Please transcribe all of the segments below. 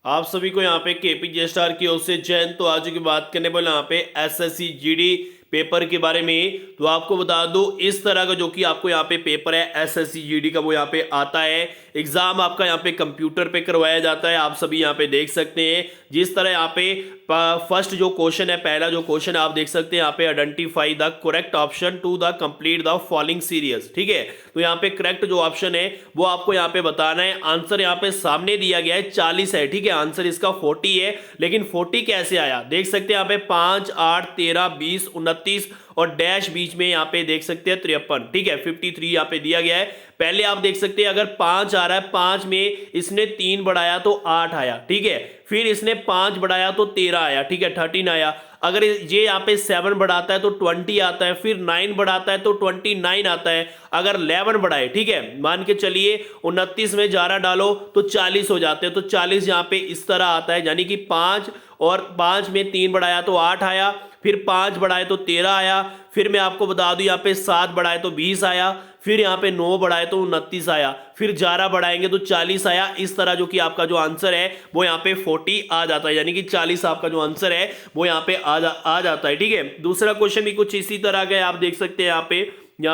आप सभी को यहाँ पे केपीजे स्टार की ओर से जय हिंद। तो आज की बात करने वाले यहाँ पे एसएससी जीडी पेपर के बारे में। तो आपको बता दूं इस तरह का जो कि आपको यहाँ पे पेपर है एसएससी जीडी का वो यहाँ पे आता है। एग्जाम आपका यहाँ पे कंप्यूटर पे करवाया जाता है, आप सभी यहाँ पे देख सकते हैं। जिस तरह यहाँ पे फर्स्ट जो क्वेश्चन है, पहला जो क्वेश्चन आप देख सकते हैं यहाँ पे, identify the correct option to the complete the following series. ठीक है, तो यहाँ पे करेक्ट जो ऑप्शन है वो आपको यहाँ पे बताना है। आंसर यहाँ पे सामने दिया गया है 40 है। ठीक है, आंसर इसका 40 है, लेकिन 40 कैसे आया देख सकते हैं यहाँ पे 5, 8, 13, 20, 29 और डैश बीच में यहाँ पे देख सकते हैं 53। ठीक है, 53 यहाँ पे दिया गया है। पहले आप देख सकते हैं अगर 5 आ रहा है, 5 में इसने 3 बढ़ाया तो 8 आया। ठीक है, फिर इसने 5 बढ़ाया तो 13 आया। ठीक है, 13 आया। अगर ये यहाँ पे 7 बढ़ाता है तो 20 आता है, फिर 9 बढ़ाता है तो 29 आता है। अगर 11 बढ़ाए, ठीक है, मान के चलिए 29 में 11 डालो तो 40 हो जाते हैं। तो 40 यहाँ पे इस तरह आता है, यानी कि 5 और 5 में 3 बढ़ाया तो 8 आया, फिर 5 बढ़ाए तो 13 आया, फिर मैं आपको बता दूं यहाँ पे 7 बढ़ाए तो 20 आया, फिर यहाँ पे 9 बढ़ाए तो 29 आया, फिर 11 बढ़ाएंगे तो 40 आया। इस तरह जो कि आपका जो आंसर है वो यहाँ पे 40 आ जाता है, यानी कि 40 आपका जो आंसर है वो यहाँ पे आ जाता है। ठीक है, दूसरा क्वेश्चन भी कुछ इसी तरह का है, आप देख सकते हैं यहाँ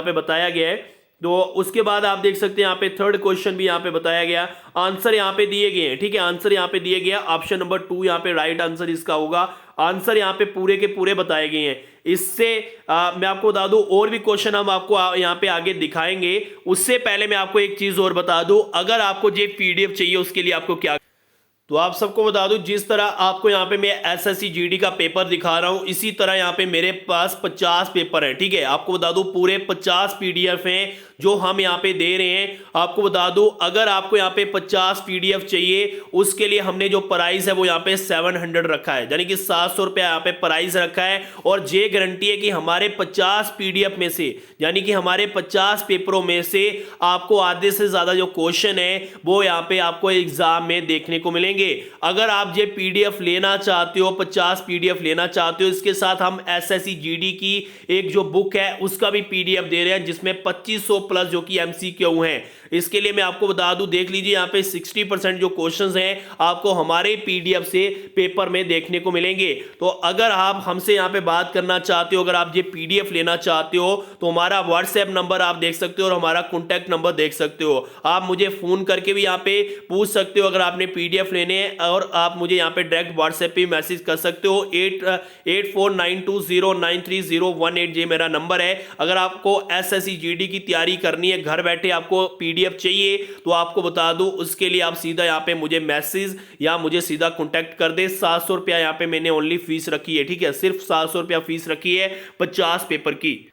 पे बताया गया है। तो उसके बाद आप देख सकते हैं यहाँ पे थर्ड क्वेश्चन भी यहाँ पे बताया गया, आंसर यहाँ पे दिए गए हैं। ठीक है, आंसर यहाँ पे दिए गया, ऑप्शन नंबर 2 यहाँ पे राइट आंसर इसका होगा। आंसर यहाँ पे पूरे के पूरे बताए गए हैं। इससे मैं आपको बता दूं और भी क्वेश्चन हम आपको यहाँ पे आगे दिखाएंगे। उससे पहले मैं आपको एक चीज और बता दूं, अगर आपको ये पीडीएफ चाहिए उसके लिए आपको क्या, तो आप सबको बता दूं जिस तरह आपको यहाँ पे मैं एसएससी जीडी का पेपर दिखा रहा हूं, इसी तरह यहाँ पे मेरे पास 50 पेपर है। ठीक है, आपको बता दूं पूरे 50 पीडीएफ हैं जो हम यहाँ पे दे रहे हैं। आपको बता दूं अगर आपको यहाँ पे 50 पीडीएफ चाहिए उसके लिए हमने जो प्राइस है वो यहाँ पे 700 रखा है, यानी कि 700 रुपया यहाँ पे प्राइस रखा है। और ये गारंटी है कि हमारे 50 पीडीएफ में से, यानी कि हमारे 50 पेपरों में से आपको आधे से ज्यादा जो क्वेश्चन है वो यहाँ पे आपको एग्जाम में देखने को मिलेंगे। अगर आप ये पीडीएफ लेना चाहते हो, 50 पीडीएफ लेना चाहते हो, इसके साथ हम एसएससी जीडी की एक जो बुक है उसका भी पीडीएफ दे रहे हैं जिसमें 2500 प्लस जो कि एमसीक्यू हैं। इसके लिए मैं आपको बता दूं, देख लीजिए यहाँ पे 60% जो क्वेश्चंस हैं आपको हमारे पीडीएफ से पेपर में देखने को मिलेंगे। तो अगर आप हमसे यहाँ पे बात करना चाहते हो, अगर आप ये पीडीएफ लेना चाहते हो तो हमारा व्हाट्सएप नंबर आप देख सकते हो और हमारा कॉन्टैक्ट नंबर देख सकते हो। आप मुझे फोन करके भी यहाँ पे पूछ सकते हो अगर आपने पीडीएफ लेने हैं, और आप मुझे यहाँ पे डायरेक्ट व्हाट्सएप पे मैसेज कर सकते हो। 8492093018 ये मेरा नंबर है। अगर आपको एसएससी जीडी की तैयारी करनी है, घर बैठे आपको पीडीएफ चाहिए, तो आपको बता दूं उसके लिए आप सीधा यहाँ पे मुझे मैसेज या मुझे सीधा कॉन्टैक्ट कर दे। 700 रुपया यहाँ पे मैंने ओनली फीस रखी है। ठीक है, सिर्फ 700 रुपया फीस रखी है 50 पेपर की।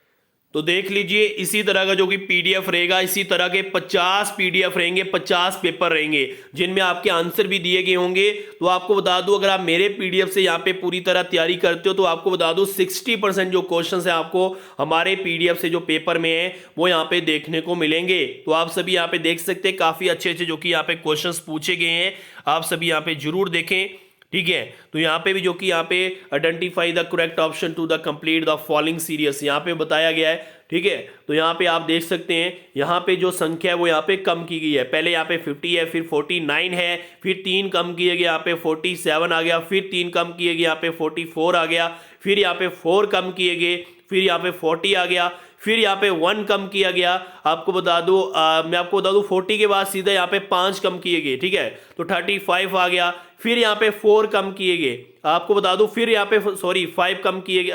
तो देख लीजिए इसी तरह का जो कि पीडीएफ रहेगा, इसी तरह के 50 पीडीएफ रहेंगे, 50 पेपर रहेंगे जिनमें आपके आंसर भी दिए गए होंगे। तो आपको बता दूं अगर आप मेरे पीडीएफ से यहाँ पे पूरी तरह तैयारी करते हो तो आपको बता दूं 60% जो क्वेश्चंस हैं आपको हमारे पीडीएफ से जो पेपर में है वो यहाँ पे देखने को मिलेंगे। तो आप सभी यहाँ पे देख सकते हैं काफी अच्छे अच्छे जो कि यहाँ पे क्वेश्चन पूछे गए हैं, आप सभी यहाँ पे जरूर देखें। ठीक है, तो यहाँ पे भी जो कि यहाँ पे identify the correct option to the complete the following series यहाँ पे बताया गया है। ठीक है, तो यहाँ पे आप देख सकते हैं यहाँ पे जो संख्या है वो यहाँ पे कम की गई है। पहले यहाँ पे 50 है, फिर 49 है, फिर 3 कम किए गए यहाँ पे 47 आ गया, फिर 3 कम किए गए यहाँ पे 44 आ गया, फिर यहाँ पे 4 कम किए गए, फिर यहाँ पे 40 आ गया, फिर यहाँ पे 1 कम किया गया। आपको बता दूं मैं आपको बता दूं 40 के बाद सीधा यहाँ पे 5 कम किए गए। ठीक है, तो 35 आ गया, फिर यहाँ पे 4 कम किए गए। आपको बता दूं फिर यहाँ पे 5 कम किए गए।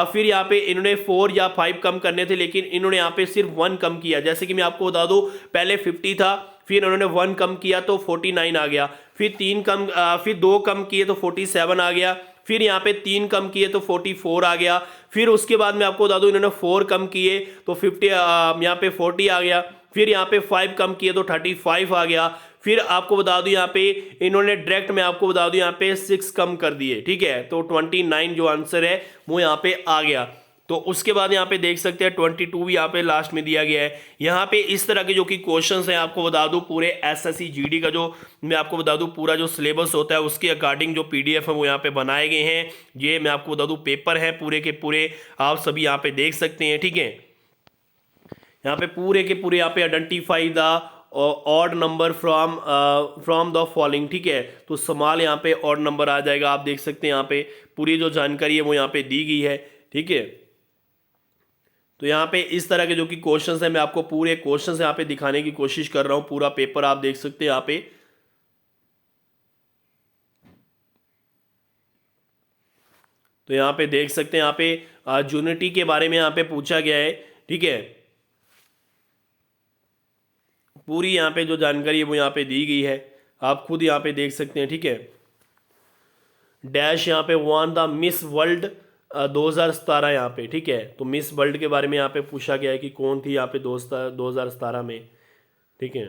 फिर यहाँ पे इन्होंने 4 या 5 कम करने थे लेकिन इन्होंने यहाँ पे सिर्फ 1 कम किया। जैसे कि मैं आपको बता दूं पहले 50 था, फिर उन्होंने 1 कम किया तो 49 आ गया, फिर 2 कम किए तो 47 आ गया, फिर यहाँ पे 3 कम किए तो 44 आ गया, फिर उसके बाद मैं आपको बता दूं इन्होंने 4 कम किए तो 50 यहाँ पे 40 आ गया, फिर यहाँ पे 5 कम किए तो 35 आ गया, फिर आपको बता दूं यहाँ पे इन्होंने डायरेक्ट मैं आपको बता दूं यहाँ पे 6 कम कर दिए। ठीक है, तो 29 जो आंसर है वो यहाँ पे आ गया। तो उसके बाद यहाँ पे देख सकते हैं 22 भी यहाँ पे लास्ट में दिया गया है। यहाँ पे इस तरह के जो कि क्वेश्चंस हैं आपको बता दूं पूरे एसएससी जीडी का जो मैं आपको बता दूं पूरा जो सिलेबस होता है उसके अकॉर्डिंग जो पीडीएफ है वो यहाँ पे बनाए गए हैं। ये मैं आपको बता दूं पेपर है पूरे के पूरे, आप सभी यहाँ पे देख सकते हैं। ठीक है, यहाँ पे पूरे के पूरे यहाँ पे identify the odd number from the following, ठीक है। तो स्मॉल यहाँ पे ऑड नंबर आ जाएगा। आप देख सकते हैं यहाँ पे पूरी जो जानकारी है वो यहाँ पे दी गई है, ठीक है। तो यहाँ पे इस तरह के जो कि क्वेश्चंस हैं, मैं आपको पूरे क्वेश्चंस यहाँ पे दिखाने की कोशिश कर रहा हूँ। पूरा पेपर आप देख सकते हैं यहाँ पे। तो यहाँ पे देख सकते हैं यहाँ पे यूनिटी के बारे में यहाँ पे पूछा गया है, ठीक है। पूरी यहाँ पे जो जानकारी है वो यहाँ पे दी गई है, आप खुद यहाँ पे देख सकते हैं, ठीक है। डैश यहाँ पे वन द मिस वर्ल्ड 2017 यहाँ पे, ठीक है। तो मिस वर्ल्ड के बारे में यहाँ पे पूछा गया है कि कौन थी यहाँ पे 2017 में, ठीक है।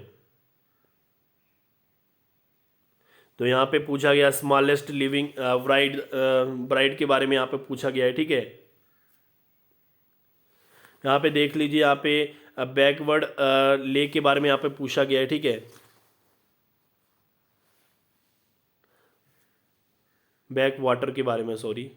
तो यहाँ पे पूछा गया स्मॉलेस्ट लिविंग ब्राइड के बारे में यहाँ पे पूछा गया है, ठीक है। यहाँ पे देख लीजिए, यहाँ पे बैकवर्ड ले के बारे में यहाँ पे पूछा गया है, ठीक है। बैक वाटर के बारे में, सॉरी।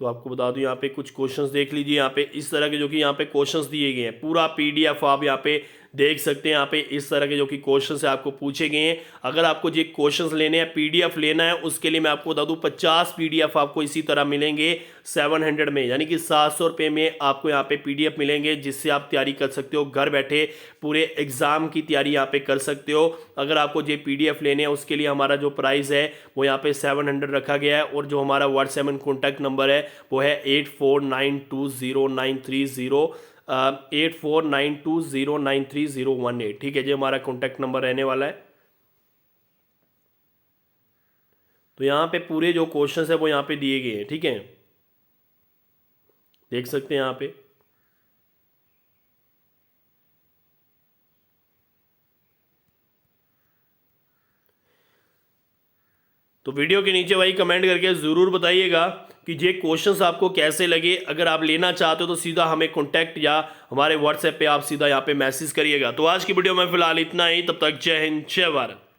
तो आपको बता दूं यहाँ पे कुछ क्वेश्चंस देख लीजिए। यहाँ पे इस तरह के जो कि यहाँ पे क्वेश्चंस दिए गए हैं, पूरा पीडीएफ आप यहाँ पे देख सकते हैं। यहाँ पे इस तरह के जो कि क्वेश्चंस है आपको पूछे गए हैं। अगर आपको जो क्वेश्चंस लेने हैं, पीडीएफ लेना है, उसके लिए मैं आपको बता दूं 50 पीडीएफ आपको इसी तरह मिलेंगे 700 में, यानी कि 700 रुपये में आपको यहाँ पे पीडीएफ मिलेंगे, जिससे आप तैयारी कर सकते हो। घर बैठे पूरे एग्जाम की तैयारी यहाँ पे कर सकते हो। अगर आपको जो पीडीएफ लेने हैं उसके लिए हमारा जो प्राइस है वो यहाँ पे 700 रखा गया है। और जो हमारा व्हाट्सएप एंड कॉन्टैक्ट नंबर है वो है 8492093018, ठीक है जी, हमारा कॉन्टैक्ट नंबर रहने वाला है। तो यहाँ पे पूरे जो क्वेश्चंस है वो यहाँ पे दिए गए हैं, ठीक है, देख सकते हैं यहाँ पे। तो वीडियो के नीचे भाई कमेंट करके ज़रूर बताइएगा कि ये क्वेश्चंस आपको कैसे लगे। अगर आप लेना चाहते हो तो सीधा हमें कॉन्टैक्ट या हमारे व्हाट्सएप पे आप सीधा यहाँ पे मैसेज करिएगा। तो आज की वीडियो में फिलहाल इतना ही, तब तक जय हिंद, जय भारत।